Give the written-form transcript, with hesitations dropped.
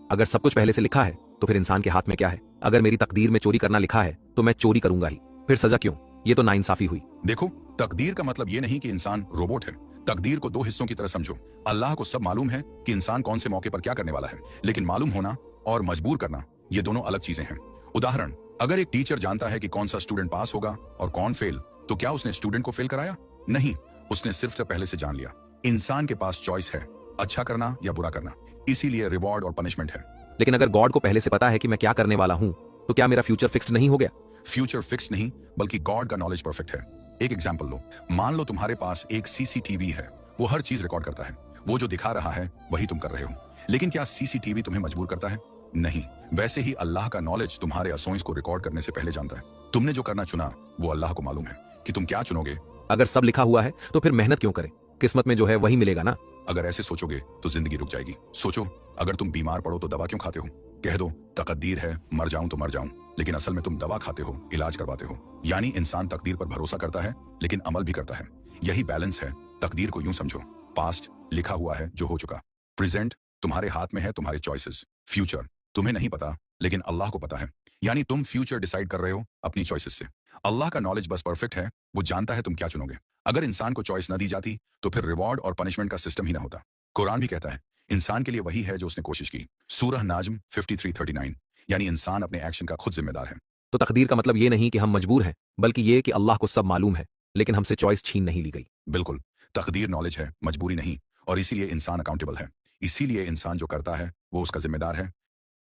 अगर सब कुछ पहले से लिखा है तो फिर इंसान के हाथ में क्या है? अगर मेरी तकदीर में चोरी करना लिखा है तो मैं चोरी करूंगा ही, फिर सजा क्यों? ये तो नाइंसाफी हुई। देखो, तकदीर का मतलब ये नहीं कि इंसान रोबोट है। तकदीर को दो हिस्सों की तरह समझो। अल्लाह को सब मालूम है कि इंसान कौन से मौके पर क्या करने वाला है, लेकिन मालूम होना और मजबूर करना ये दोनों अलग चीजें हैं। उदाहरण, अगर एक टीचर जानता है कि कौन सा स्टूडेंट पास होगा और कौन फेल, तो क्या उसने स्टूडेंट को फेल कराया? नहीं, उसने सिर्फ पहले से जान लिया। इंसान के पास चॉइस है, अच्छा करना या बुरा करना, इसीलिए रिवॉर्ड और पनिशमेंट है। लेकिन अगर गॉड को पहले से पता है कि मैं क्या करने वाला हूं, तो क्या मेरा फ्यूचर फिक्स्ड नहीं हो गया? फ्यूचर फिक्स नहीं, बल्कि गॉड का नॉलेज परफेक्ट है। एक एग्जांपल लो, मान लो तुम्हारे पास एक सीसीटीवी है, वो हर चीज रिकॉर्ड करता है, वो जो दिखा रहा है वही तुम कर रहे हो। लेकिन क्या सीसीटीवी तुम्हें मजबूर करता है? नहीं। वैसे ही अल्लाह का नॉलेज तुम्हारे असोइंस को रिकॉर्ड करने से पहले जानता है। तुमने जो करना चुना वो अल्लाह को मालूम है कि तुम क्या चुनोगे। अगर सब लिखा हुआ है तो फिर मेहनत क्यों करें? किस्मत में जो है वही मिलेगा ना। अगर ऐसे सोचोगे तो जिंदगी रुक जाएगी। सोचो, अगर तुम बीमार पड़ो तो दवा क्यों खाते हो? कह दो तकदीर है, मर जाऊं तो मर जाऊं, लेकिन असल में तुम दवा खाते हो, इलाज करवाते हो। यानी इंसान तकदीर पर भरोसा करता है लेकिन अमल भी करता है। यही बैलेंस है। तकदीर को यूं समझो, पास्ट लिखा हुआ है जो हो चुका, प्रेजेंट तुम्हारे हाथ में है, तुम्हारे चॉइसेस, फ्यूचर तुम्हें नहीं पता लेकिन अल्लाह को पता है। यानी तुम फ्यूचर डिसाइड कर रहे हो अपनी चॉइसेस से। अल्लाह का नॉलेज बस परफेक्ट है, वो जानता है तुम क्या चुनोगे। अगर इंसान को चॉइस न दी जाती तो फिर रिवॉर्ड और पनिशमेंट का सिस्टम ही ना होता। कुरान भी कहता है इंसान के लिए वही है जो उसने कोशिश की। सूरह नाजम 53:39। यानी इंसान अपने एक्शन का खुद जिम्मेदार है। तो तकदीर का मतलब ये नहीं कि हम मजबूर हैं, बल्कि ये कि अल्लाह को सब मालूम है, लेकिन हमसे चॉइस छीन नहीं ली गई। बिल्कुल, तकदीर नॉलेज है, मजबूरी नहीं, और इसीलिए इंसान अकाउंटेबल है। इसीलिए इंसान जो करता है वो उसका जिम्मेदार है।